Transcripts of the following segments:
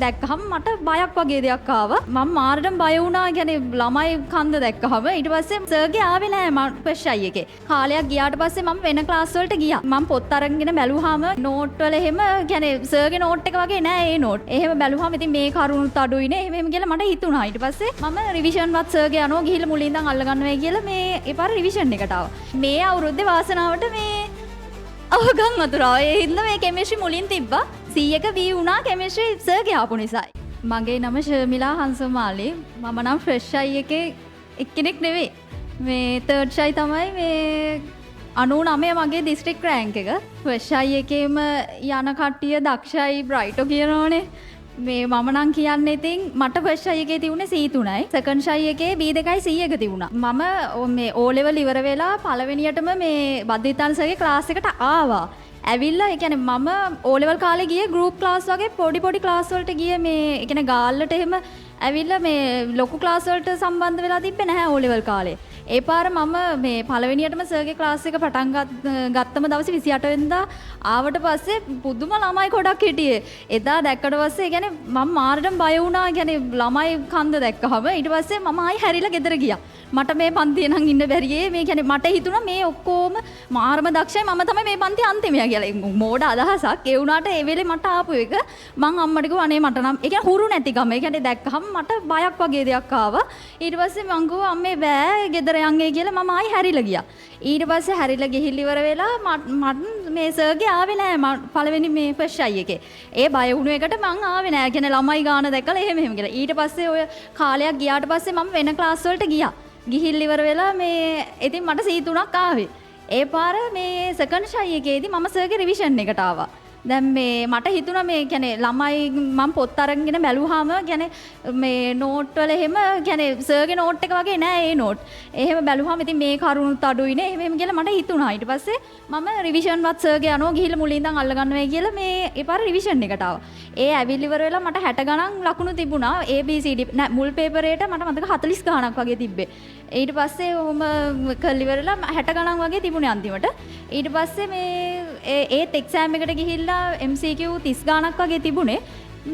දැක්කහම මට බයක් වගේ දෙයක් ආවා. මම මාරටම බය වුණා. කියන්නේ ළමයි කන්ද දැක්කහම ඊට පස්සේ සර්ගේ ආවේ නෑ මම ෆස්ට් අයි එකේ. කාලයක් ගියාට පස්සේ මම වෙන ක්ලාස් වලට ගියා. මම පොත් අරගෙන බැලුවාම නෝට් වල එහෙම කියන්නේ සර්ගේ නෝට් එක වගේ නෑ ඒ නෝට්. එහෙම බැලුවාම ඉතින් මේ කරුණුත් අඩුයිනේ. එහෙම කියලා මට හිතුණා. ඊට පස්සේ මම රිවිෂන් වත් සර්ගේ යනවා ගිහිල්ලා මුලින් ඉඳන් අල්ල ගන්න වෙයි කියලා මේ ඒ පාර රිවිෂන් එකට ආවා. මේ අවුරුද්දේ වාසනාවට මේ අවගම් වතුරා. ඒ හින්දා මේ කෙමිස්ට්‍රි මුලින් තිබ්බා. 100ක B වුණා කෙමිස්ට්‍රි සර්ගේ ආපු නිසායි. මගේ නම ශර්මිලා හංසමාලි. මම නම් ෆ්‍රෙෂ් අයි එකේ එක්කෙනෙක් නෙවෙයි. මේ තර්ඩ් ෂයි තමයි මේ 99 මගේ දිස්ත්‍රික් රෑන්ක් එක. ෆ්‍රෙෂ් අයි එකේම යන කට්ටිය දක්ෂයි බ්‍රයිටෝ කියනෝනේ. මේ මම නම් කියන්නේ ඉතින් මට ෆස්ට් අයි එකේ තිබුණේ C3යි. සෙකන්ඩ් ෂයි එකේ B2යි C එක තිබුණා. මම මේ O level ඉවර වෙලා පළවෙනියටම මේ බද්දිතාන් සර්ගේ ක්ලාස් එකට ආවා. ඇවිල්ලා ඒ කියන්නේ මම O level කාලේ ගියේ ගෲප් ක්ලාස් වගේ පොඩි ක්ලාස් වලට ගියේ මේ ඒ කියන්නේ ගාල්ලට එහෙම ඇවිල්ලා මේ ලොකු ක්ලාස් වලට සම්බන්ධ වෙලා තිබ්බේ නැහැ O level කාලේ. ඒ පාර මම මේ පළවෙනියටම සර්ගේ ක්ලාස් එක පටන් ගත්තම දවසේ 28 වෙනිදා ආවට පස්සේ පුදුම ළමයි ගොඩක් හිටියේ. එදා දැක්කට පස්සේ කියන්නේ මම මාරටම බය වුණා. කියන්නේ ළමයි කන්ද දැක්කහම ඊට පස්සේ මම ආයි හැරිලා ගෙදර ගියා. මට මේ පන්තියේ නම් ඉන්න බැරියේ. මේ කියන්නේ මට හිතුණා මේ ඔක්කොම මාරම දක්ෂයි මම තමයි මේ පන්තියේ අන්තිමයා කියලා. මෝඩ අදහසක්. ඒ වුණාට ඒ වෙලේ මට ආපු එක මං අම්මට කිව්වා අනේ මට නම් ඒ කියන්නේ හුරු නැති ගම. ඒ කියන්නේ දැක්කහම මට බයක් වගේ දෙයක් ආවා. ඊට පස්සේ මං කිව්වා අම්මේ බෑ ගෙදර යන්නේ කියලා මම ආයි හැරිලා ගියා. ඊට පස්සේ හැරිලා ගිහිල්ලා ඉවර වෙලා මට මේ සර්ගේ ආවේ නෑ පළවෙනි මේ ෆස්ට් අයි එකේ. ඒ බය වුණු එකට මං ආවේ නෑ. කියන්නේ ළමයි ගාන දැකලා එහෙම කියලා. ඊට පස්සේ ඔය කාලයක් ගියාට පස්සේ මම වෙන ක්ලාස් වලට ගියා. ගිහිල්ලා ඉවර වෙලා මේ ඉතින් මට C3ක් ආවේ. ඒ පාර මේ සෙකන්ඩ් ෂයි එකේදී මම සර්ගේ රිවිෂන් එකට ආවා. දැන් මේ මට හිතුණා මේ කියන්නේ ළමයි මම පොත් අරගෙන බැලුවාම කියන්නේ මේ නෝට් වල එහෙම කියන්නේ සර්ගේ නෝට් එක වගේ නෑ ඒ නෝට්. එහෙම බැලුවාම ඉතින් මේ කරුණුත් අඩුයිනේ එහෙම කියලා මට හිතුණා. ඊට පස්සේ මම රිවිෂන් වත් සර්ගේ යනවා ගිහිල්ලා මුලින් ඉඳන් අල්ල ගන්න වෙයි කියලා මේ ඒ පාර රිවිෂන් එකට ආවා. ඒ ඇවිල්ලා ඉවර වෙලා මට 60 ගණන් ලකුණු තිබුණා. ABCD නෑ මුල් පේපරේට මට මතක 40 ගණනක් වගේ තිබ්බේ. ඊට පස්සේ ඔහොම කල් ඉවරලා 60 ගණන් වගේ තිබුණේ අන්තිමට. ඊට පස්සේ මේ ඒත් එක්සෑම් එකට ගිහිල්ලා MCQ 30 ගණනක් වගේ තිබුණේ.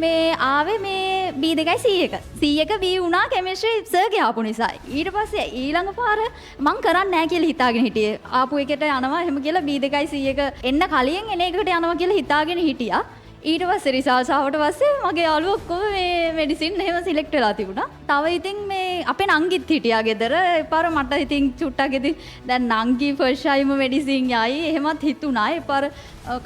මේ ආවේ මේ B2යි C එක. C එක B වුණා කෙමිස්ට්‍රි සර්ගේ ආපු නිසා. ඊට පස්සේ ඊළඟ පාර මං කරන්නේ නැහැ කියලා හිතාගෙන හිටියේ. ආපු එකට යනවා එහෙම කියලා B2යි C එක එන්න කලින් එන එකකට යනවා කියලා හිතාගෙන හිටියා. ඊට පස්සේ රිසල්ට්ස් ආවට පස්සේ මගේ යාළුවෝ ඔක්කොම මේ මෙඩිසින් එහෙම සිලෙක්ට් වෙලා තිබුණා. තව ඉතින් මේ අපේ නංගිත් හිටියා ගෙදර. ඒ පාර මට ඉතින් චුට්ටක් ඉතින් දැන් නංගි ෆස්ට් ටයිම් මෙඩිසින් යයි එහෙමත් හිතුණා. ඒ පාර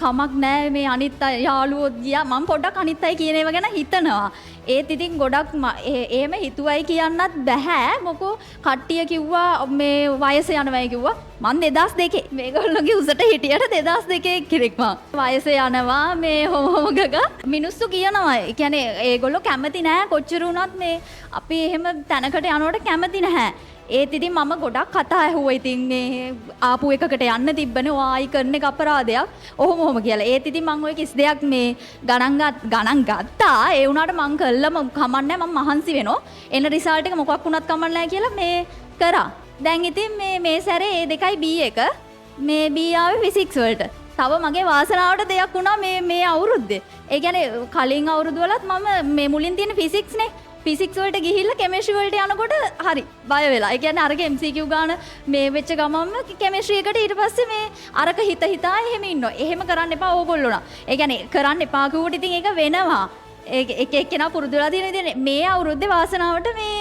කමක් නැහැ මේ අනිත් අය යාළුවෝ ගියා. මම පොඩ්ඩක් අනිත් අය කියන ඒවා ගැන හිතනවා. ඒත් ඉතින් ගොඩක් එහෙම හිතුවයි කියන්නත් බෑ. මොකෝ කට්ටිය කිව්වා මේ වයස යනවායි කිව්වා. මං 2002 මේගොල්ලෝගේ උසට හිටියට 2002 කෙනෙක් මං. වයස යනවා මේ හොමගග මිනිස්සු කියනවා. ඒ කියන්නේ ඒගොල්ලෝ කැමති නෑ කොච්චර වුණත් මේ අපි එහෙම තැනකට යනවට කැමති නැහැ. ඒත් ඉතින් මම ගොඩක් කතා ඇහුවා. ඉතින් මේ ආපු එකකට යන්න තිබ්බනේ ආයි කරන එක අපරාධයක්. ඔහොම කියලා. ඒත් ඉතින් මම ඔය කිසි දෙයක් මේ ගණන් ගත්තා. ඒ වුණාට මං කළම කමන්නේ මම මහන්සි වෙනවා. එන රිසල්ට් එක මොකක් වුණත් කමන්නේ නැහැ කියලා මේ කරා. දැන් ඉතින් මේ සැරේ ඒ දෙකයි B එක මේ B ආවේ ෆිසික්ස් වලට. තව මගේ වාසනාවට දෙයක් වුණා මේ අවුරුද්දේ. ඒ කියන්නේ කලින් අවුරුදු වලත් මම මේ මුලින් තියෙන ෆිසික්ස්නේ ෆිසික්ස් වලට ගිහිල්ලා කෙමිස්ට්‍රි වලට යනකොට හරි බය වෙලා. ඒ කියන්නේ අරක MCQ ගාන මේ වෙච්ච ගමන්ම කෙමිස්ට්‍රි එකට ඊට පස්සේ මේ අරක හිතා එහෙම ඉන්නවා. එහෙම කරන්න එපා ඕගොල්ලෝ නා. ඒ කියන්නේ කරන්න එපා කිව්වට ඉතින් ඒක වෙනවා. එක එක්කෙනා පුරුදු වෙලා තියෙන ඉතින් මේ අවුරුද්දේ වාසනාවට මේ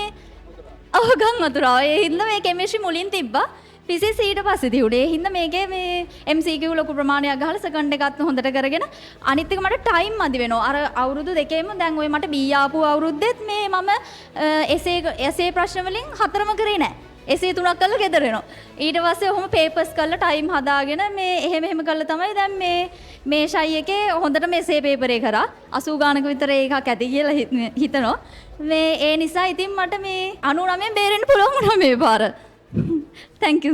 අවගම් වතුරා. ඒ හින්දා මේ කෙමිස්ට්‍රි මුලින් තිබ්බා. ෆිසික්ස් ඊට පස්සේ තියුනේ. ඒ හින්දා මේකේ මේ MCQ ලොකු ප්‍රමාණයක් ගහලා සෙකන්ඩ් එකත් හොඳට කරගෙන අනිත් එක මට ටයිම් මදි වෙනවා. අර අවුරුදු දෙකේම දැන් ඔය මට B ආපු අවුරුද්දෙත් මේ මම එසේ ප්‍රශ්න වලින් 4ම කරේ නැහැ. එසේ 3ක් කරලා ගෙදර එනවා. ඊට පස්සේ ඔහොම පේපර්ස් කරලා ටයිම් හදාගෙන මේ එහෙම කරලා තමයි දැන් මේ ෂයි එකේ හොඳට මෙසේ පේපරේ කරා 80 ගානක විතර එකක් ඇති කියලා හිතනවා. මේ ඒ නිසා ඉතින් මට මේ 99 බේරෙන්න පුළුවන් වුණා මේ පාර. Thank you.